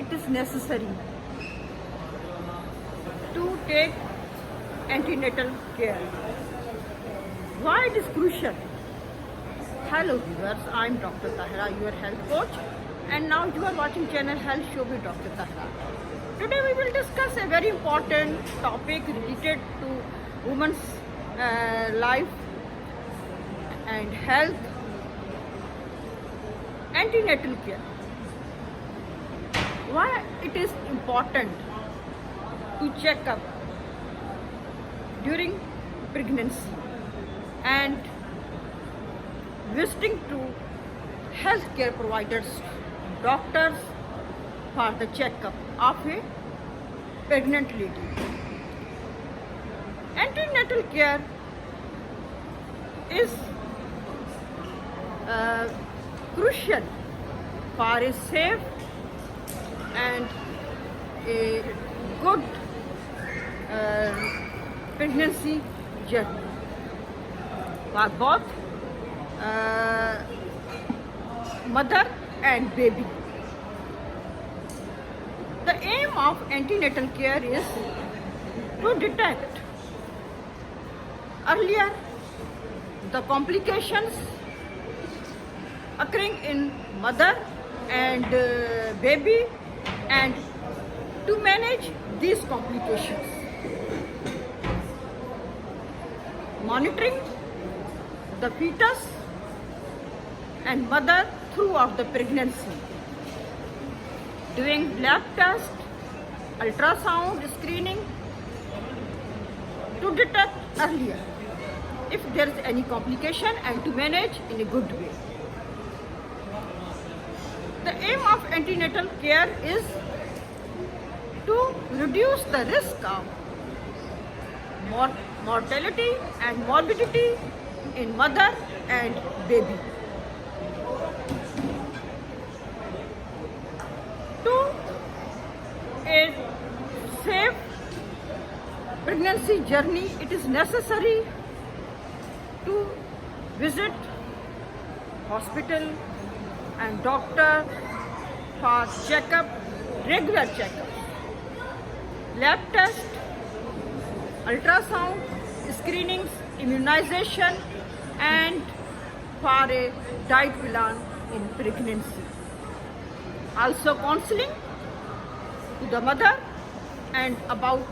it is necessary to take antenatal care. Why it is crucial? Hello viewers, I am Dr. Tahira, your health coach, and now you are watching channel Health Show with Dr. Tahira. Today we will discuss a very important topic related to women's life and health, antenatal care. Why it is important to check up during pregnancy and visiting to healthcare providers, doctors for the checkup of a pregnant lady. Antenatal care is crucial for a safe and a good pregnancy journey for both mother and baby. The aim of antenatal care is to detect earlier the complications occurring in mother and baby and to manage these complications. Monitoring the fetus and mother throughout the pregnancy. Doing lab test, ultrasound screening to detect earlier if there is any complication and to manage in a good way. The aim of antenatal care is to reduce the risk of mortality and morbidity in mother and baby. To a safe pregnancy journey, it is necessary to visit hospital and doctor for checkup, regular checkups, lab test, ultrasound, screenings, immunization, and for a diet plan in pregnancy. Also counseling to the mother and about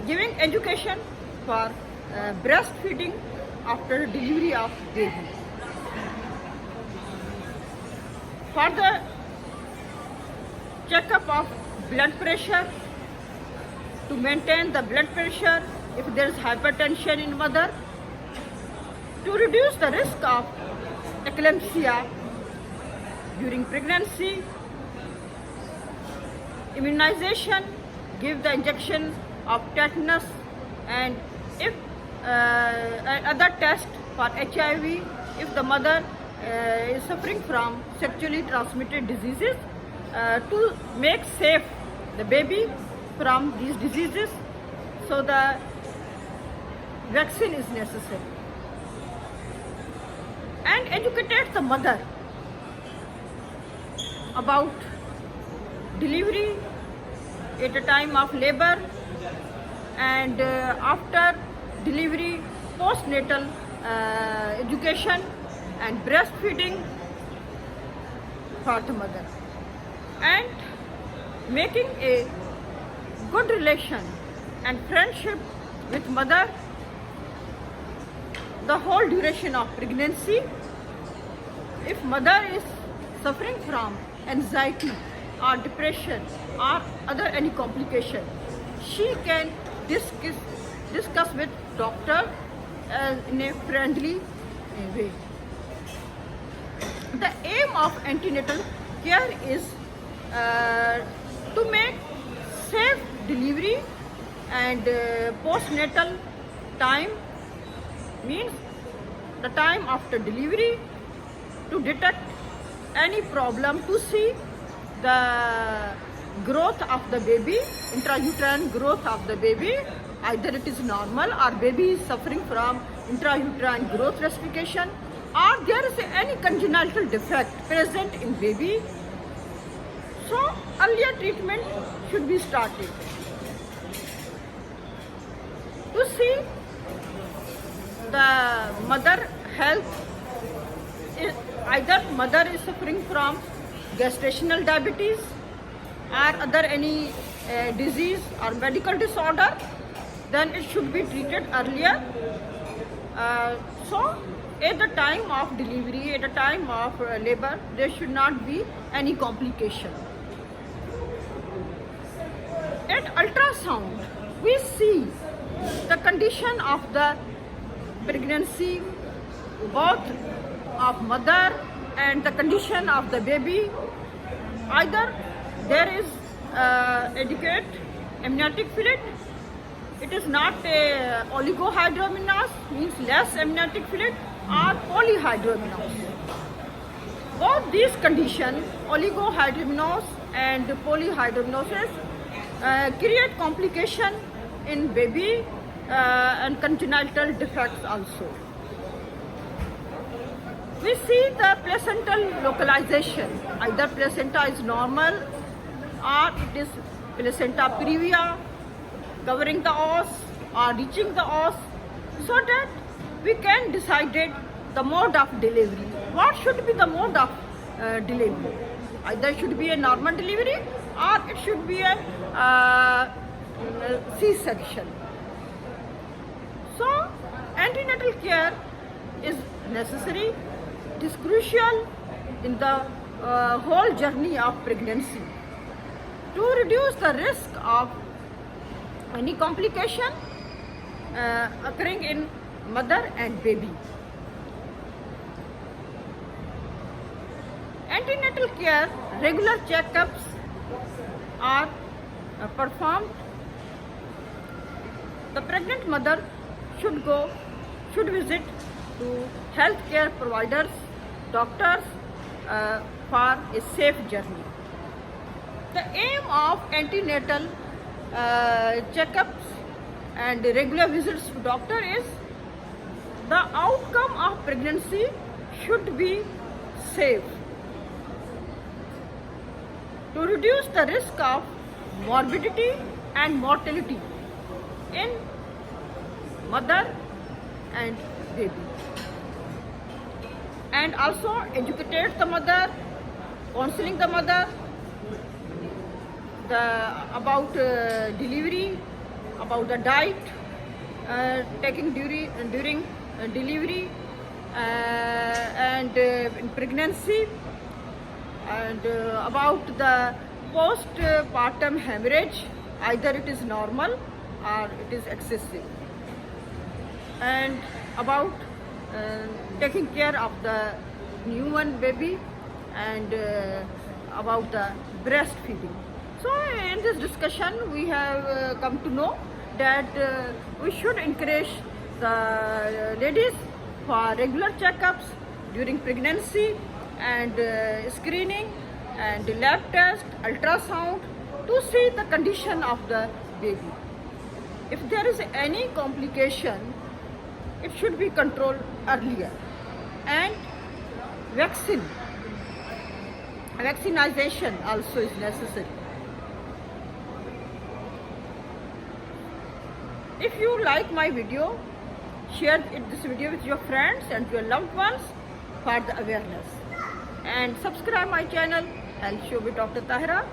giving education for breastfeeding after delivery of baby. For the checkup of blood pressure, to maintain the blood pressure if there is hypertension in mother, to reduce the risk of eclampsia during pregnancy, immunization, give the injection of tetanus, and if other test for HIV if the mother is suffering from sexually transmitted diseases, to make safe the baby from these diseases, so the vaccine is necessary. And educate the mother about delivery at the time of labor and after delivery, postnatal education and breastfeeding for the mother, and making a good relation and friendship with mother the whole duration of pregnancy. If mother is suffering from anxiety or depression or other any complication, she can discuss with doctor in a friendly way. The aim of antenatal care is to make safe delivery and postnatal time, means the time after delivery, to detect any problem, to see the growth of the baby, intrauterine growth of the baby, either it is normal or baby is suffering from intrauterine growth restriction, or there is any congenital defect present in baby. So earlier treatment should be started. To see the mother health, either mother is suffering from gestational diabetes or other any disease or medical disorder, then it should be treated earlier. So at the time of delivery, at the time of labor, there should not be any complication. At ultrasound, we see the condition of the pregnancy, both of mother and the condition of the baby. Either there is adequate amniotic fluid, it is not a oligohydramnios, means less amniotic fluid, or polyhydramnios. Both these conditions, oligohydramnios and polyhydramniosis, create complication in baby and congenital defects also. We see the placental localization. Either placenta is normal or it is placenta previa covering the os or reaching the os, so that we can decide the mode of delivery. What should be the mode of delivery? Either it should be a normal delivery or it should be a C-section. So antenatal care is necessary. It is crucial in the whole journey of pregnancy to reduce the risk of any complication occurring in mother and baby. Antenatal care, regular checkups are performed. The pregnant mother should visit to healthcare providers, doctors for a safe journey. The aim of antenatal checkups and regular visits to doctor is the outcome of pregnancy should be safe. To reduce the risk of morbidity and mortality in mother and baby, and also educate the mother, counseling the mother about delivery, about the diet taking during delivery and in pregnancy, and about the postpartum hemorrhage, either it is normal or it is excessive, and about taking care of the newborn baby, and about the breastfeeding. So in this discussion we have come to know that we should encourage the ladies for regular checkups during pregnancy and screening and lab test, ultrasound, to see the condition of the baby. If there is any complication, it should be controlled earlier. And vaccination also is necessary. If you like my video, share this video with your friends and your loved ones for the awareness. And subscribe my channel, Health Show with Dr. Tahira.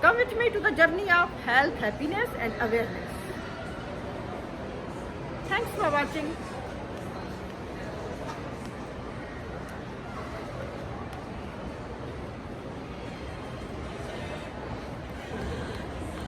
Come with me to the journey of health, happiness and awareness. Thanks for watching.